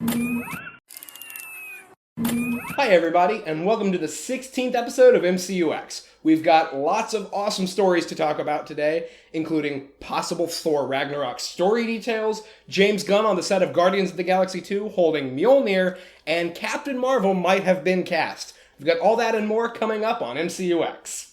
Hi everybody, and welcome to the 16th episode of MCUEx. We've got lots of awesome stories to talk about today, including possible Thor Ragnarok story details, James Gunn on the set of Guardians of the Galaxy 2 holding Mjolnir, and Captain Marvel might have been cast. We've got all that and more coming up on MCUEx.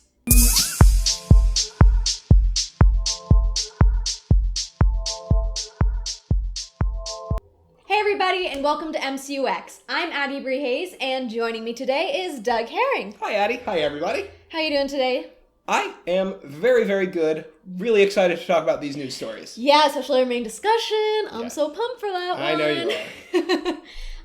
Hey everybody, and welcome to MCUEx. I'm Addie Brie Hayes, and joining me today is Doug Herring. Hi Addie, hi everybody. How you doing today? I am very, very good. Really excited to talk about these news stories. Yeah, especially our main discussion. I'm so pumped for that one. I know you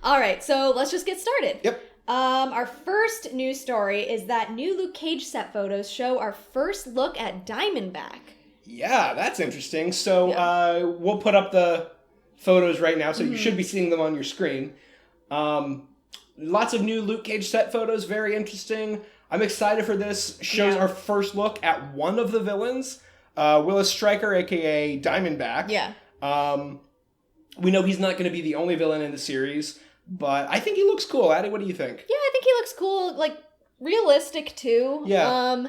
are. Alright, so let's just get started. Yep. Our first news story is that new Luke Cage set photos show our first look at Diamondback. Yeah, that's interesting. So we'll put up the photos right now, so you should be seeing them on your screen. Lots of new Luke Cage set photos, very interesting. I'm excited for this. Shows our first look at one of the villains, Willis Stryker, aka Diamondback. Yeah. We know he's not going to be the only villain in the series, but I think he looks cool. Addie, what do you think? Yeah, I think he looks cool, like, realistic too. Yeah.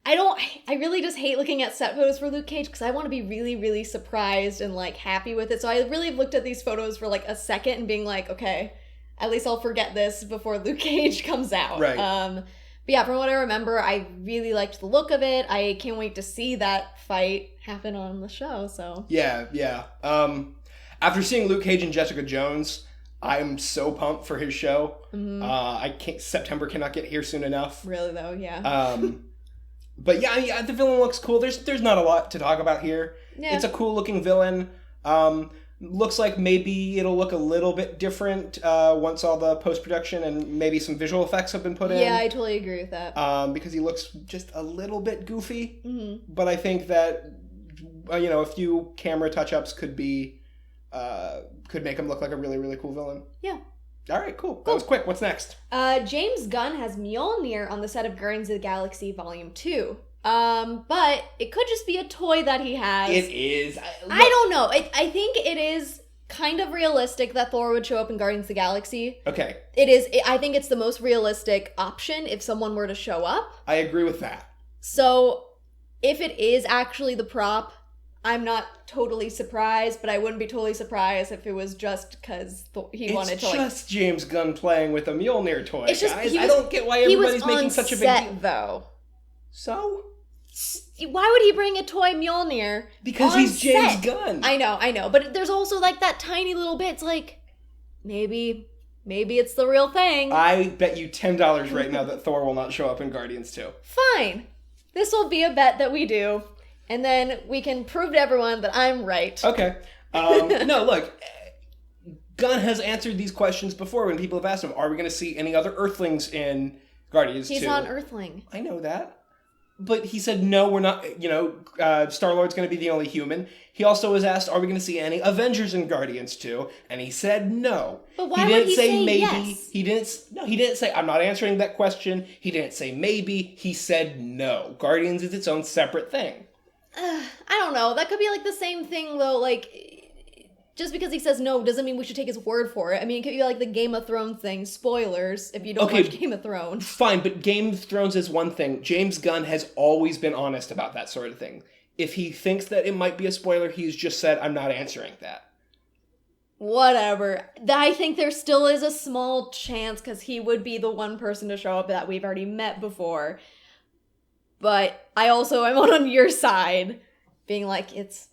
I really just hate looking at set photos for Luke Cage because I want to be really, really surprised and, like, happy with it. So I really looked at these photos for, like, a second and being like, okay, at least I'll forget this before Luke Cage comes out. Right. But yeah, from what I remember, I really liked the look of it. I can't wait to see that fight happen on the show, so. Yeah. After seeing Luke Cage and Jessica Jones, I'm so pumped for his show. Mm-hmm. September cannot get here soon enough. Really, though, yeah. But yeah, the villain looks cool. There's not a lot to talk about here. Yeah. It's a cool looking villain. Looks like maybe it'll look a little bit different once all the post-production and maybe some visual effects have been put in. Yeah, I totally agree with that. Because he looks just a little bit goofy. Mm-hmm. But I think that, a few camera touch-ups could make him look like a really, really cool villain. Yeah. All right, cool. That was quick. What's next? James Gunn has Mjolnir on the set of Guardians of the Galaxy Volume 2. But it could just be a toy that he has. It is. I don't know. I think it is kind of realistic that Thor would show up in Guardians of the Galaxy. Okay. It is. I think it's the most realistic option if someone were to show up. I agree with that. So, if it is actually the prop, I'm not totally surprised, but I wouldn't be totally surprised if it was just because he wanted to, like... It's just James Gunn playing with a Mjolnir toy, it's just, guys. I don't get why everybody's making such a big deal. He was on set, though. So? Why would he bring a toy Mjolnir Because on he's James set? Gunn. I know. But there's also, like, that tiny little bit. It's like, maybe it's the real thing. I bet you $10 right now that Thor will not show up in Guardians 2. Fine. This will be a bet that we do. And then we can prove to everyone that I'm right. Okay. No, look. Gunn has answered these questions before when people have asked him, are we going to see any other Earthlings in Guardians 2? He's not an Earthling. I know that. But he said, no, we're not, Star-Lord's going to be the only human. He also was asked, are we going to see any Avengers in Guardians 2? And he said no. But why would he say maybe. Yes? He didn't say, I'm not answering that question. He didn't say maybe. He said no. Guardians is its own separate thing. I don't know. That could be, like, the same thing, though, like... Just because he says no doesn't mean we should take his word for it. I mean, it could be like the Game of Thrones thing. Spoilers, if you don't watch Game of Thrones. Fine, but Game of Thrones is one thing. James Gunn has always been honest about that sort of thing. If he thinks that it might be a spoiler, he's just said, I'm not answering that. Whatever. I think there still is a small chance, because he would be the one person to show up that we've already met before. But I also am on your side, being like, it's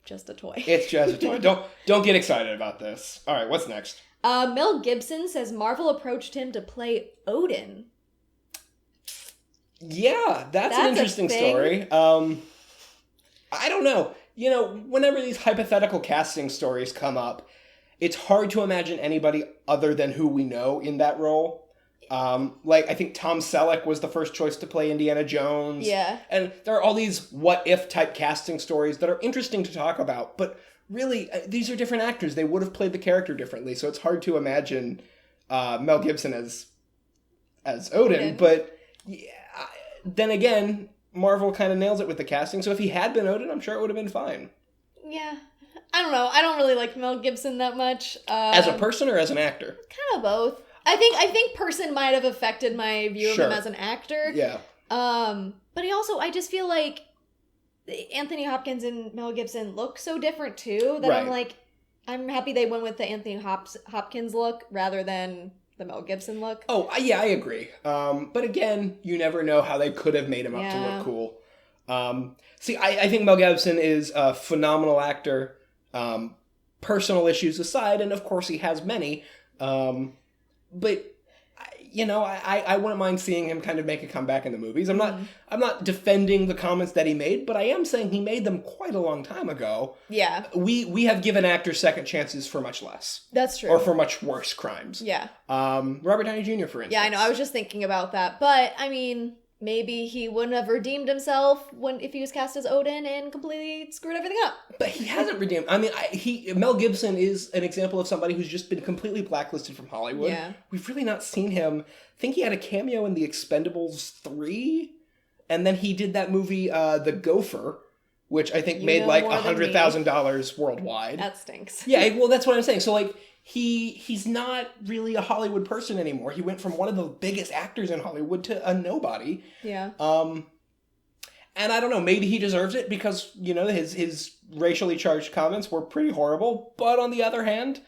just a toy. It's just a toy. Don't get excited about this. All right, what's next? Mel Gibson says Marvel approached him to play Odin. Yeah, that's an interesting story. I don't know. Whenever these hypothetical casting stories come up, it's hard to imagine anybody other than who we know in that role. I think Tom Selleck was the first choice to play Indiana Jones. Yeah. And there are all these what-if type casting stories that are interesting to talk about, but really, these are different actors. They would have played the character differently, so it's hard to imagine Mel Gibson as Odin. But yeah, then again, Marvel kind of nails it with the casting, so if he had been Odin, I'm sure it would have been fine. Yeah. I don't know. I don't really like Mel Gibson that much. As a person or as an actor? Kind of both. I think person might have affected my view of him as an actor. Yeah. But I just feel like Anthony Hopkins and Mel Gibson look so different too that I'm happy they went with the Anthony Hopkins look rather than the Mel Gibson look. Oh, yeah, I agree. But again, you never know how they could have made him up to look cool. I think Mel Gibson is a phenomenal actor. Personal issues aside, and of course he has many. But I wouldn't mind seeing him kind of make a comeback in the movies. I'm not defending the comments that he made, but I am saying he made them quite a long time ago. Yeah. We have given actors second chances for much less. That's true. Or for much worse crimes. Yeah. Robert Downey Jr., for instance. Yeah, I know. I was just thinking about that. But, I mean, maybe he wouldn't have redeemed himself if he was cast as Odin and completely screwed everything up. But he hasn't redeemed. I mean, Mel Gibson is an example of somebody who's just been completely blacklisted from Hollywood. Yeah. We've really not seen him. I think he had a cameo in The Expendables 3, and then he did that movie, The Gopher, which I think made like $100,000 worldwide. That stinks. Yeah, well, that's what I'm saying. So like, he's not really a Hollywood person anymore. He went from one of the biggest actors in Hollywood to a nobody. Yeah. And I don't know, maybe he deserves it because, his racially charged comments were pretty horrible. But on the other hand,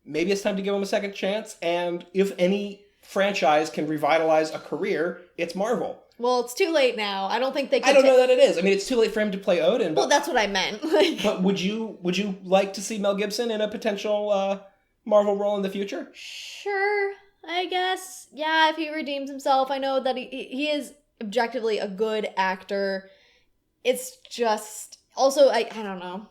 maybe it's time to give him a second chance. And if any franchise can revitalize a career, it's Marvel. Well, it's too late now. I don't think they can. I don't know that it is. I mean, it's too late for him to play Odin. But, well, that's what I meant. But would you like to see Mel Gibson in a potential Marvel role in the future? Sure, I guess. Yeah, if he redeems himself. I know that he is objectively a good actor. It's just also I don't know.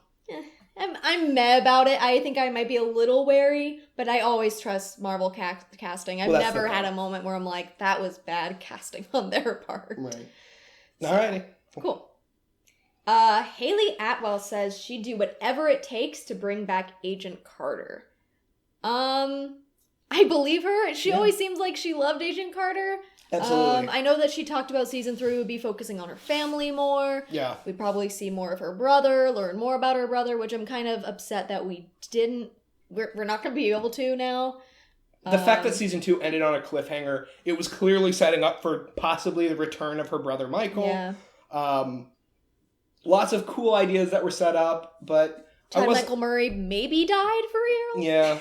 I'm meh about it. I think I might be a little wary, but I always trust Marvel casting. I've never had a moment where I'm like, that was bad casting on their part. Right. Alrighty. Cool. Hayley Attwell says she'd do whatever it takes to bring back Agent Carter. I believe her. She always seems like she loved Agent Carter. Absolutely. I know that she talked about season 3 would be focusing on her family more. Yeah. We'd probably see more of her brother, learn more about her brother, which I'm kind of upset that we didn't. We're not going to be able to now. The fact that season 2 ended on a cliffhanger, it was clearly setting up for possibly the return of her brother Michael. Yeah. Lots of cool ideas that were set up, but Michael Murray maybe died for real? Yeah.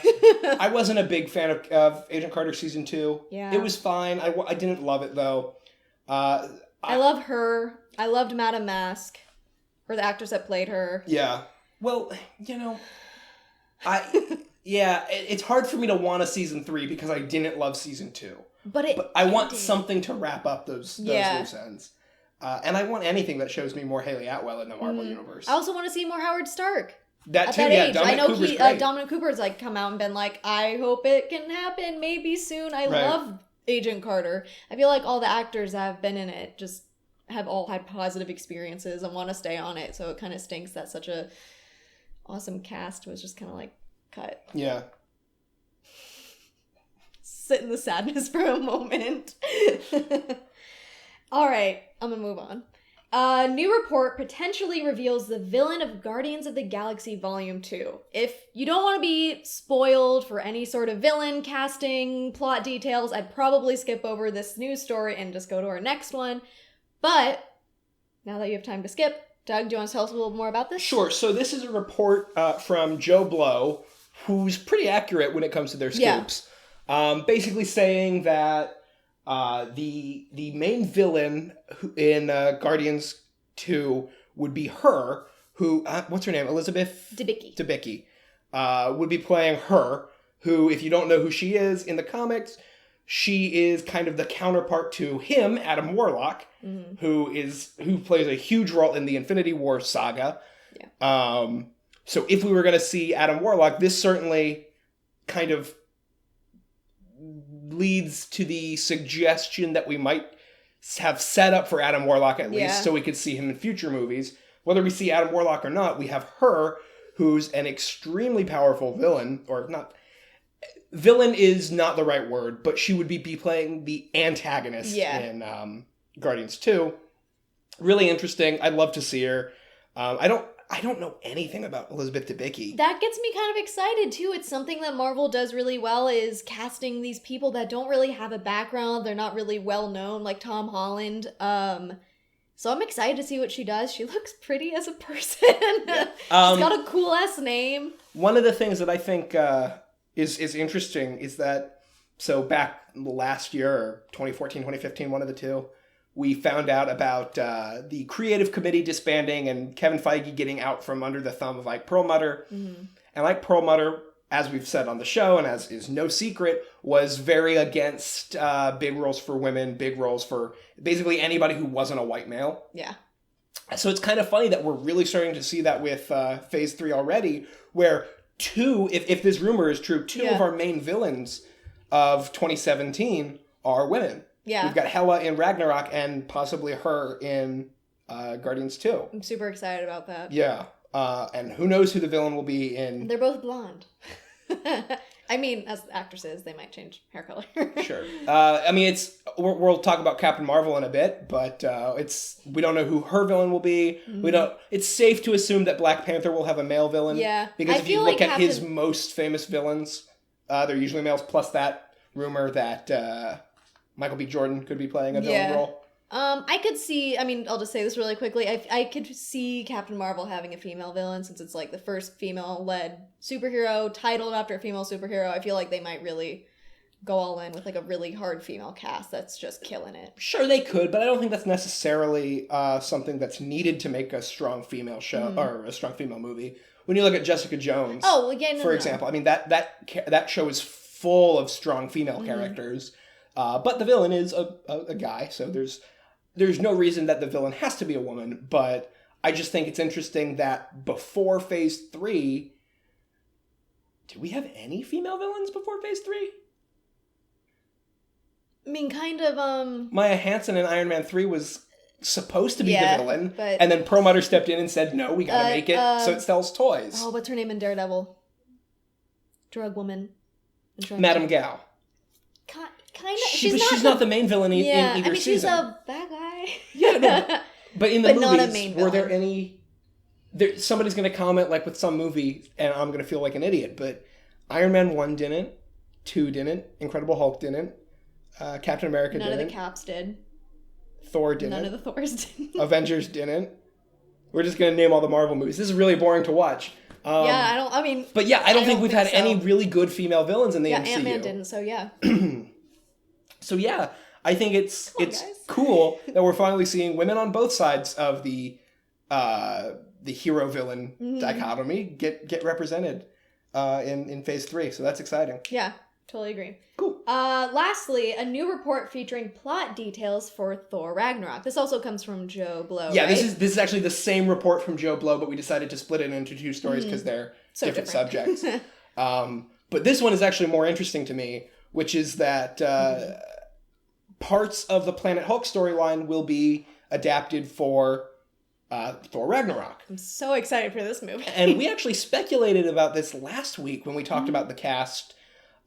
I wasn't a big fan of Agent Carter season 2. Yeah. It was fine. I didn't love it, though. I love her. I loved Madame Mask, or the actress that played her. Yeah. Well, it's hard for me to want a season 3 because I didn't love season 2. But I want something to wrap up those loose ends. And I want anything that shows me more Hayley Atwell in the Marvel universe. I also want to see more Howard Stark. That at too, that yeah. age. Dominic I know Cooper's great. Dominic Cooper's come out and been like, I hope it can happen maybe soon. I love Agent Carter. I feel like all the actors that have been in it just have all had positive experiences and want to stay on it. So it kind of stinks that such a awesome cast was just kind of cut. Yeah. Sit in the sadness for a moment. All right, I'm gonna move on. A new report potentially reveals the villain of Guardians of the Galaxy Volume 2. If you don't want to be spoiled for any sort of villain, casting, plot details, I'd probably skip over this news story and just go to our next one. But, now that you have time to skip, Doug, do you want to tell us a little more about this? Sure. So this is a report from Joe Blow, who's pretty accurate when it comes to their scoops. Yeah. Basically saying that the main villain in Guardians 2 would be her, who, what's her name? Elizabeth? Debicki. Would be playing her, who, if you don't know who she is in the comics, she is kind of the counterpart to him, Adam Warlock, who plays a huge role in the Infinity War saga. Yeah. So if we were going to see Adam Warlock, this certainly kind of leads to the suggestion that we might have set up for Adam Warlock at least, so we could see him in future movies. Whether we see Adam Warlock or not, we have her, who's an extremely powerful villain, or not. Villain is not the right word, but she would be playing the antagonist in Guardians 2. Really interesting. I'd love to see her. I I don't know anything about Elizabeth Debicki. That gets me kind of excited too. It's something that Marvel does really well, is casting these people that don't really have a background. They're not really well known, like Tom Holland. So I'm excited to see what she does. She looks pretty as a person. Yeah. She's got a cool ass name. One of the things that I think is interesting is that, so back last year, 2014, 2015, one of the two, we found out about the creative committee disbanding and Kevin Feige getting out from under the thumb of Ike Perlmutter. Mm-hmm. And Ike Perlmutter, as we've said on the show, and as is no secret, was very against big roles for women, big roles for basically anybody who wasn't a white male. Yeah. So it's kind of funny that we're really starting to see that with Phase 3 already, where if this rumor is true, two of our main villains of 2017 are women. Yeah. We've got Hela in Ragnarok and possibly her in Guardians 2. I'm super excited about that. Yeah. And who knows who the villain will be in... They're both blonde. I mean, as actresses, they might change hair color. Sure. I mean, we'll talk about Captain Marvel in a bit, but we don't know who her villain will be. Mm-hmm. It's safe to assume that Black Panther will have a male villain. Yeah. Because if you look at his most famous villains, they're usually males, plus that rumor that Michael B. Jordan could be playing a villain role. I could see, I'll just say this really quickly. I could see Captain Marvel having a female villain, since it's like the first female-led superhero titled after a female superhero. I feel like they might really go all in with like a really hard female cast that's just killing it. Sure, they could, but I don't think that's necessarily something that's needed to make a strong female show or a strong female movie. When you look at Jessica Jones, for example, I mean that show is full of strong female characters, but the villain is a guy, so there's no reason that the villain has to be a woman. But I just think it's interesting that before Phase 3, did we have any female villains before Phase 3? I mean, kind of, Maya Hansen in Iron Man 3 was supposed to be the villain, and then Perlmutter stepped in and said, no, we gotta make it so it sells toys. Oh, what's her name in Daredevil? Drug woman. Madame Gao. Kind of. She's not the main villain in either season. She's a bad guy. Yeah, no. But in the movies, not a main villain. Were there any... somebody's going to comment like with some movie, and I'm going to feel like an idiot, but Iron Man 1 didn't, 2 didn't, Incredible Hulk didn't, Captain America didn't. None of the Caps did. Thor didn't. None of the Thors didn't. Avengers didn't. We're just going to name all the Marvel movies. This is really boring to watch. But I don't think we've had any really good female villains in the MCU. Yeah, Ant-Man didn't, so yeah. So yeah, I think it's cool that we're finally seeing women on both sides of the hero-villain dichotomy get represented in Phase 3. So that's exciting. Yeah, totally agree. Cool. Lastly, a new report featuring plot details for Thor Ragnarok. This also comes from Joe Blow. Yeah, right? this is actually the same report from Joe Blow, but we decided to split it into two stories because they're different subjects. But this one is actually more interesting to me, which is that parts of the Planet Hulk storyline will be adapted for Thor Ragnarok. I'm so excited for this movie. And we actually speculated about this last week when we talked about the cast.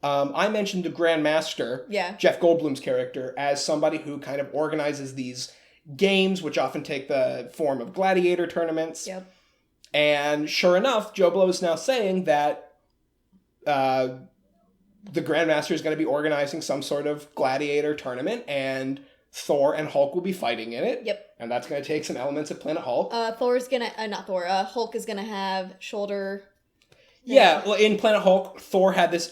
I mentioned the Grand Master, Jeff Goldblum's character, as somebody who kind of organizes these games, which often take the form of gladiator tournaments. Yep. And sure enough, Joe Blow is now saying that the Grandmaster is going to be organizing some sort of gladiator tournament, and Thor and Hulk will be fighting in it. Yep. And that's going to take some elements of Planet Hulk. Hulk is going to have shoulder... Yeah, well, in Planet Hulk, Hulk had this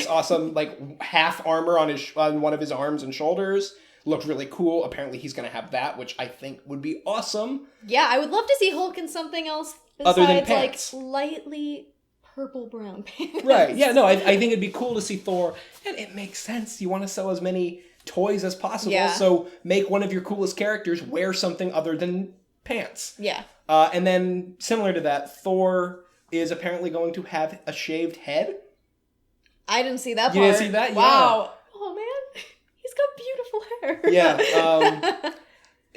awesome, like, half armor on one of his arms and shoulders. Looked really cool. Apparently he's going to have that, which I think would be awesome. Yeah, I would love to see Hulk in something else besides, other than pants. Like, slightly purple-brown pants. Right, yeah, no, I think it'd be cool to see Thor, and it makes sense. You want to sell as many toys as possible, so make one of your coolest characters wear something other than pants. Yeah. And then, similar to that, Thor is apparently going to have a shaved head. I didn't see that part. You didn't see that? Wow. Yeah. Oh, man. He's got beautiful hair. Yeah.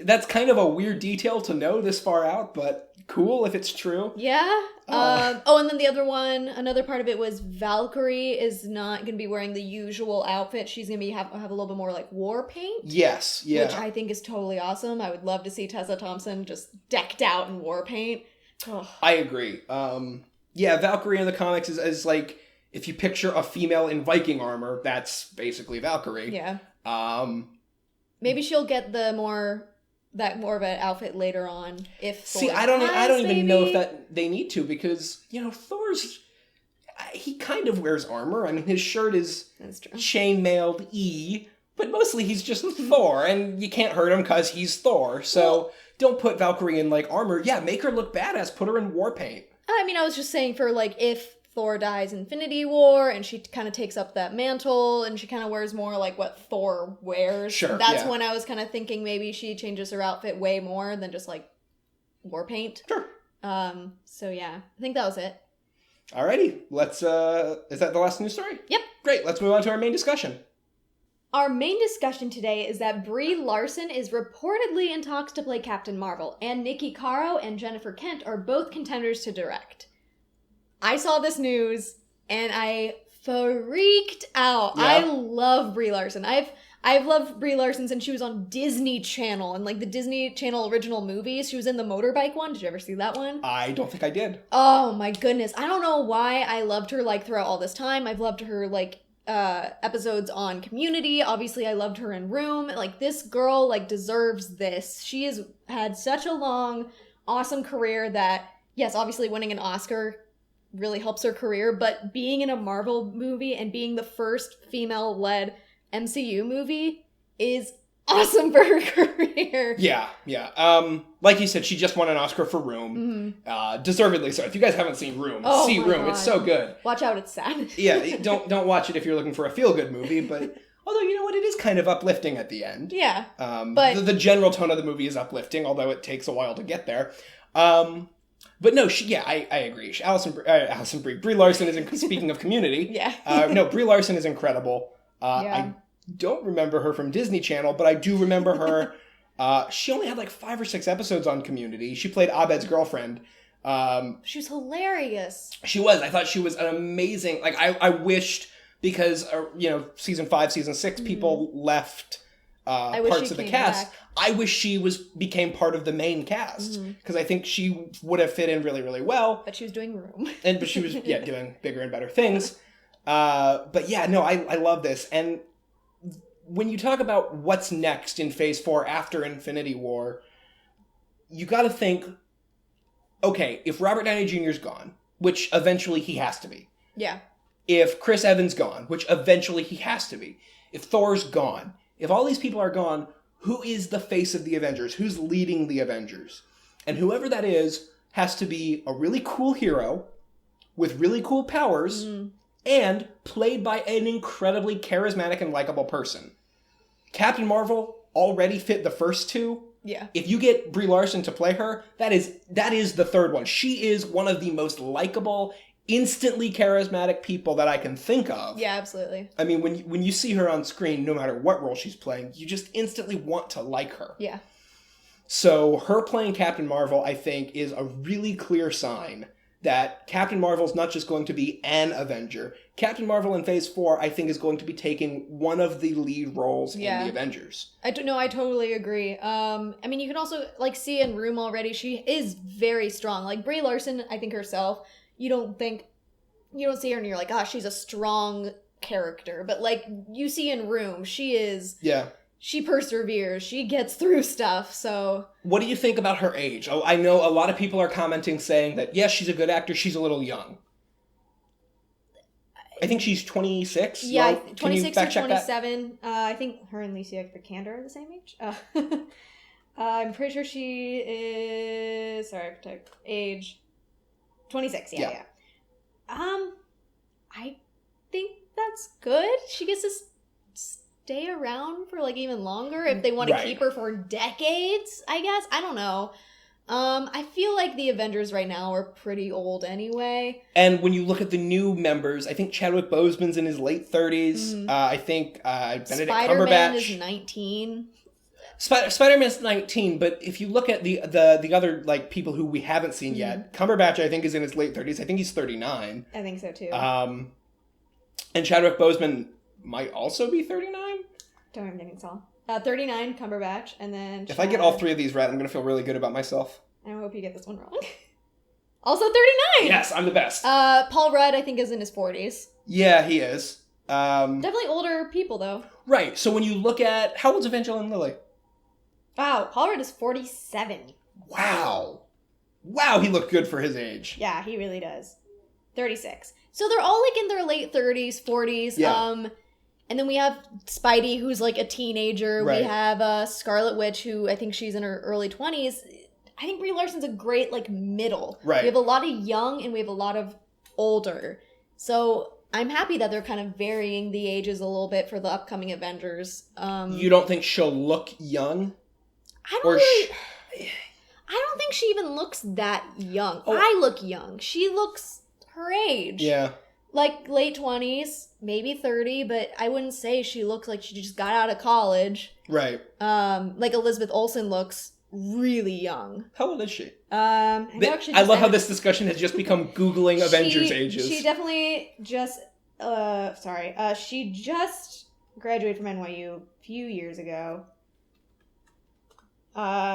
That's kind of a weird detail to know this far out, but cool if it's true. Yeah. And then the other one, another part of it was Valkyrie is not going to be wearing the usual outfit. She's going to have a little bit more like war paint. Yes, yeah. Which I think is totally awesome. I would love to see Tessa Thompson just decked out in war paint. Oh. I agree. Valkyrie in the comics is like, if you picture a female in Viking armor, that's basically Valkyrie. Yeah. Maybe she'll get more of an outfit later on. If Thor I don't even know if that they need to, because Thor's, he kind of wears armor. I mean, his shirt is chainmailed but mostly he's just Thor, and you can't hurt him because he's Thor. So don't put Valkyrie in like armor. Yeah, make her look badass. Put her in war paint. I mean, I was just saying for like if Thor dies in Infinity War and she kind of takes up that mantle and she kind of wears more like what Thor wears. Sure, That's when I was kind of thinking maybe she changes her outfit way more than just like war paint. Sure. So yeah, I think that was it. Alrighty, let's, is that the last news story? Yep. Great, let's move on to our main discussion. Our main discussion today is that Brie Larson is reportedly in talks to play Captain Marvel, and Nikki Caro and Jennifer Kent are both contenders to direct. I saw this news, and I freaked out. Yeah. I love Brie Larson. I've loved Brie Larson since she was on Disney Channel, and like the Disney Channel original movies. She was in the motorbike one. Did you ever see that one? I don't think I did. Oh my goodness. I don't know why I loved her like throughout all this time. I've loved her like episodes on Community. Obviously, I loved her in Room. Like, this girl like deserves this. She has had such a long, awesome career that, yes, obviously winning an Oscar really helps her career, but being in a Marvel movie and being the first female-led MCU movie is awesome for her career. Yeah. Like you said, she just won an Oscar for Room. Mm-hmm. Deservedly so. If you guys haven't seen Room, see Room. God. It's so good. Watch out, it's sad. Yeah, don't watch it if you're looking for a feel-good movie, but although, you know what, it is kind of uplifting at the end. Yeah. But the general tone of the movie is uplifting, although it takes a while to get there. But no, I agree. Brie Larson is, speaking of Community. Yeah. Brie Larson is incredible. I don't remember her from Disney Channel, but I do remember her. She only had like 5 or 6 episodes on Community. She played Abed's girlfriend. She was hilarious. She was. I thought she was an amazing. Like, I wished, because season 5, season 6, people left parts of the cast. Back. I wish she became part of the main cast, because I think she would have fit in really, really well. But she was doing Room. But she was doing bigger and better things. I love this. And when you talk about what's next in Phase 4 after Infinity War, you got to think, okay, if Robert Downey Jr.'s gone, which eventually he has to be. Yeah. If Chris Evans gone, which eventually he has to be. If Thor's gone. If all these people are gone, who is the face of the Avengers? Who's leading the Avengers? And whoever that is has to be a really cool hero with really cool powers and played by an incredibly charismatic and likable person. Captain Marvel already fit the first 2. Yeah. If you get Brie Larson to play her, that is the third one. She is one of the most likable, instantly charismatic people that I can think of. Yeah, absolutely. I mean, when you see her on screen, no matter what role she's playing, you just instantly want to like her. Yeah. So her playing Captain Marvel, I think, is a really clear sign that Captain Marvel's not just going to be an Avenger. Captain Marvel in Phase 4, I think, is going to be taking one of the lead roles in the Avengers. I totally agree. I mean, you can also see in Room already, she is very strong. Like, Brie Larson, I think herself, you don't see her and you're like, she's a strong character. But you see in Room, she is... Yeah. She perseveres. She gets through stuff, so... What do you think about her age? I know a lot of people are commenting saying that, yes, she's a good actor, she's a little young. I think she's 26. Yeah, 26 or 27. I think her and Alicia Vikander are the same age. I'm pretty sure she is... Sorry, age... 26, yeah. I think that's good. She gets to stay around for even longer if they want to keep her for decades, I guess. I don't know. I feel like the Avengers right now are pretty old anyway. And when you look at the new members, I think Chadwick Boseman's in his late 30s. I think Benedict Spider-Man Cumberbatch is 19. Spider-Man's 19, but if you look at the other people who we haven't seen yet, Cumberbatch I think is in his late 30s. I think he's 39. I think so too. And Chadwick Boseman might also be 39. Don't even think it's all. 39 Cumberbatch, and then if I get all 3 of these right, I'm gonna feel really good about myself. I hope you get this one wrong. Also 39! Yes, I'm the best. Paul Rudd, I think, is in his 40s. Yeah, he is. Definitely older people, though. Right, so when you look at... How old's Evangeline Lilly? Wow, Paul Rudd is 47. Wow. Wow, he looked good for his age. Yeah, he really does. 36. So they're all, like, in their late 30s, 40s. Yeah. And then we have Spidey, who's, like, a teenager. Right. We have Scarlet Witch, who I think she's in her early 20s. I think Brie Larson's a great, like, middle. Right. We have a lot of young and we have a lot of older. So I'm happy that they're kind of varying the ages a little bit for the upcoming Avengers. You don't think she'll look young? I don't think she even looks that young. Oh. I look young. She looks her age. Yeah. Like late 20s, maybe 30, but I wouldn't say she looks like she just got out of college. Right. Like Elizabeth Olsen looks really young. How old is she? I love how this discussion has just become Googling Avengers ages. She definitely just, she just graduated from NYU a few years ago.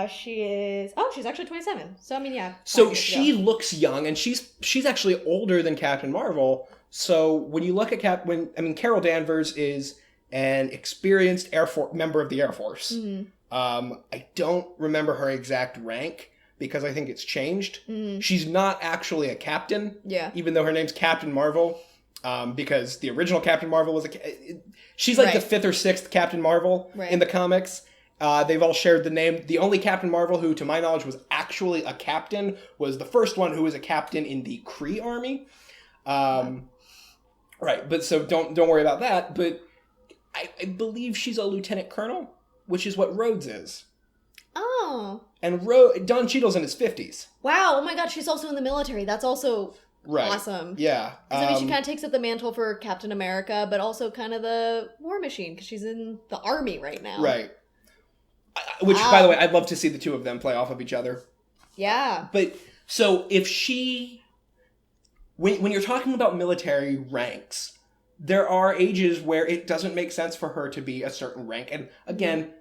She's actually 27. So, I mean, yeah. So she looks young, and she's actually older than Captain Marvel. So when you look at Carol Danvers is an experienced member of the Air Force. Mm-hmm. I don't remember her exact rank because I think it's changed. Mm-hmm. She's not actually a captain. Yeah. Even though her name's Captain Marvel. Because the original Captain Marvel was she's like the 5th or 6th Captain Marvel in the comics. They've all shared the name. The only Captain Marvel who, to my knowledge, was actually a captain was the first one who was a captain in the Kree army. Right, but so don't worry about that. But I believe she's a lieutenant colonel, which is what Rhodes is. Oh. And Don Cheadle's in his 50s. Wow, oh my god, she's also in the military. That's also awesome. Yeah. I mean, she kind of takes up the mantle for Captain America, but also kind of the war machine, because she's in the army right now. Right. Which, by the way, I'd love to see the two of them play off of each other. Yeah. But, so, if she... When you're talking about military ranks, there are ages where it doesn't make sense for her to be a certain rank. And, again,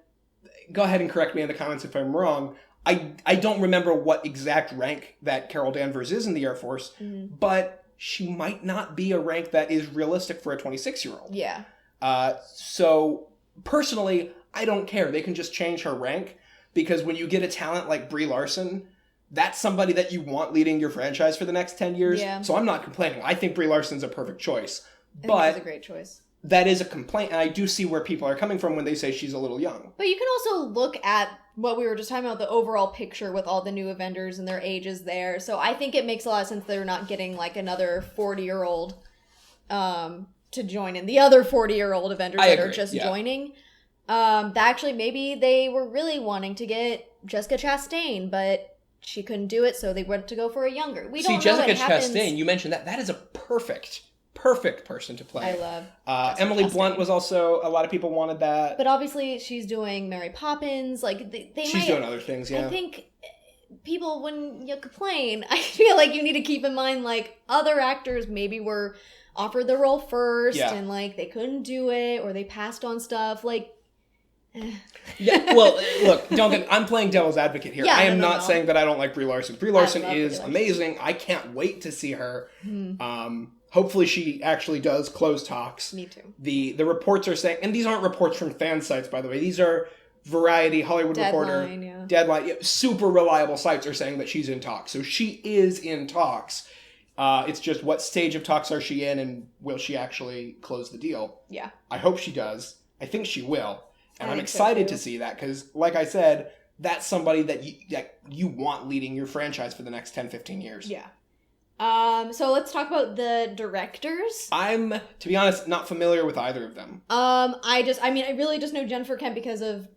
go ahead and correct me in the comments if I'm wrong. I don't remember what exact rank that Carol Danvers is in the Air Force, but she might not be a rank that is realistic for a 26-year-old. Yeah. So, personally... I don't care. They can just change her rank because when you get a talent like Brie Larson, that's somebody that you want leading your franchise for the next 10 years. Yeah. So I'm not complaining. I think Brie Larson's a perfect choice. I think she's a great choice. That is a complaint, and I do see where people are coming from when they say she's a little young. But you can also look at what we were just talking about, the overall picture with all the new Avengers and their ages there. So I think it makes a lot of sense they're not getting like another 40-year-old to join in. The other 40-year-old Avengers are just joining. That actually, maybe they were really wanting to get Jessica Chastain, but she couldn't do it, so they went to go for a younger. We don't know Jessica what happens. Chastain, you mentioned that. That is a perfect person to play. I love Emily Chastain. Blunt was also, a lot of people wanted that. But obviously, she's doing Mary Poppins. Like, she's doing other things, yeah. I think people, when you complain, I feel like you need to keep in mind, like, other actors maybe were offered the role first, and, like, they couldn't do it, or they passed on stuff, like... Yeah, well, look, I'm playing devil's advocate here. Yeah, I am not saying that I don't like Brie Larson. Brie Larson is amazing. I can't wait to see her. Hopefully she actually does close talks. Me too. The reports are saying, and these aren't reports from fan sites, by the way. These are Variety, Hollywood Reporter, Deadline, super reliable sites are saying that she's in talks. So she is in talks. It's just what stage of talks are she in, and will she actually close the deal? Yeah. I hope she does. I think she will. And I'm excited to see that because, like I said, that's somebody that you want leading your franchise for the next 10, 15 years. Yeah. So let's talk about the directors. I'm, to be honest, not familiar with either of them. I really just know Jennifer Kent because of,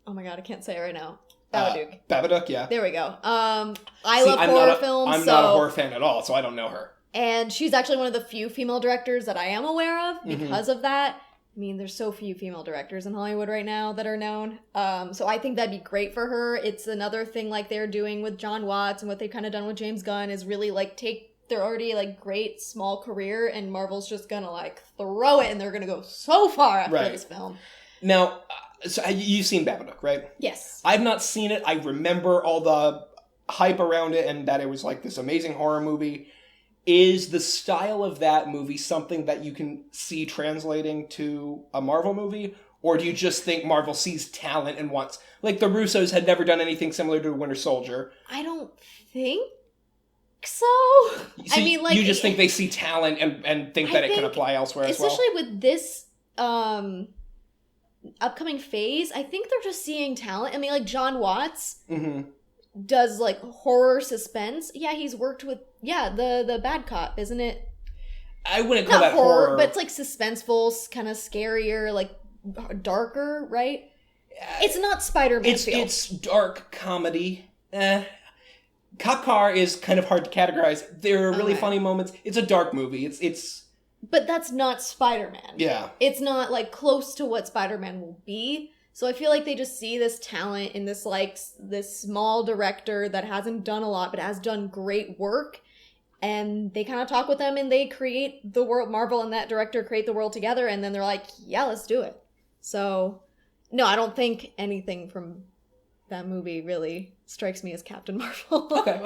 oh my god, I can't say it right now. Babadook. Babadook, yeah. There we go. I love horror films. I'm not a horror fan at all, so I don't know her. And she's actually one of the few female directors that I am aware of because of that. I mean, there's so few female directors in Hollywood right now that are known. So I think that'd be great for her. It's another thing like they're doing with John Watts and what they've kind of done with James Gunn is really like take their already like great small career and Marvel's just gonna like throw it and they're gonna go so far after this film. Now, so you've seen Babadook, right? Yes. I've not seen it. I remember all the hype around it and that it was like this amazing horror movie. Is the style of that movie something that you can see translating to a Marvel movie? Or do you just think Marvel sees talent and wants... Like, the Russos had never done anything similar to Winter Soldier. I don't think so. I mean, like... You just think they see talent and think that it can apply elsewhere as well? Especially with this upcoming phase, I think they're just seeing talent. I mean, like, John Watts does, like, horror suspense. Yeah, he's worked with... Yeah, the Bad Cop, isn't it? I wouldn't call that horror. But it's, like, suspenseful, kind of scarier, like... darker, right? It's not Spider-Man. It's dark comedy. Cop Car is kind of hard to categorize. There are really funny moments. It's a dark movie. It's. But that's not Spider-Man. Yeah. It's not like close to what Spider-Man will be. So I feel like they just see this talent in this like this small director that hasn't done a lot but has done great work. And they kind of talk with them and they create the world. Marvel and that director create the world together. And then they're like, yeah, let's do it. So, no, I don't think anything from that movie really strikes me as Captain Marvel. Okay,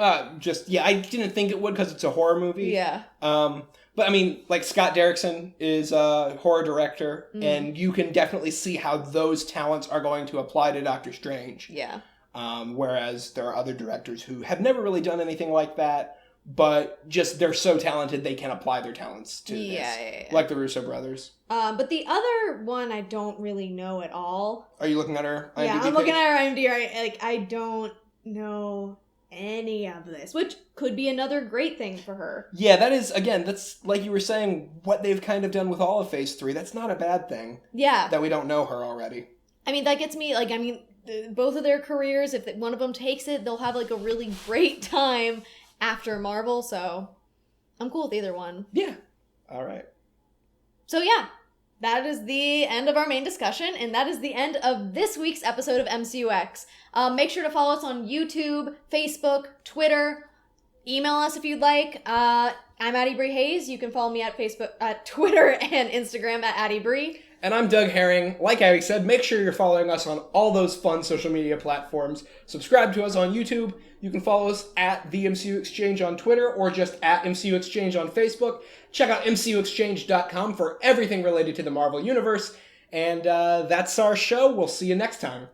I didn't think it would because it's a horror movie. Yeah. But I mean, like Scott Derrickson is a horror director, and you can definitely see how those talents are going to apply to Doctor Strange. Yeah. Whereas there are other directors who have never really done anything like that, but just they're so talented they can apply their talents to this. Like the Russo brothers. But the other one I don't really know at all. Are you looking at her IMDb I'm looking at her IMDb. I don't know any of this, which could be another great thing for her. Yeah, that is, again, that's, like you were saying, what they've kind of done with all of Phase 3. That's not a bad thing. Yeah. That we don't know her already. I mean, that gets me, both of their careers, if one of them takes it, they'll have, a really great time after Marvel, so I'm cool with either one. Yeah. All right. So yeah, that is the end of our main discussion, and that is the end of this week's episode of MCUEx. Make sure to follow us on YouTube, Facebook, Twitter. Email us if you'd like. I'm Addie Brie Hayes. You can follow me at Facebook, at Twitter, and Instagram at Addie Brie. And I'm Doug Herring. Like Addie said, make sure you're following us on all those fun social media platforms. Subscribe to us on YouTube. You can follow us at the MCU Exchange on Twitter or just at MCU Exchange on Facebook. Check out MCUExchange.com for everything related to the Marvel Universe. And that's our show. We'll see you next time.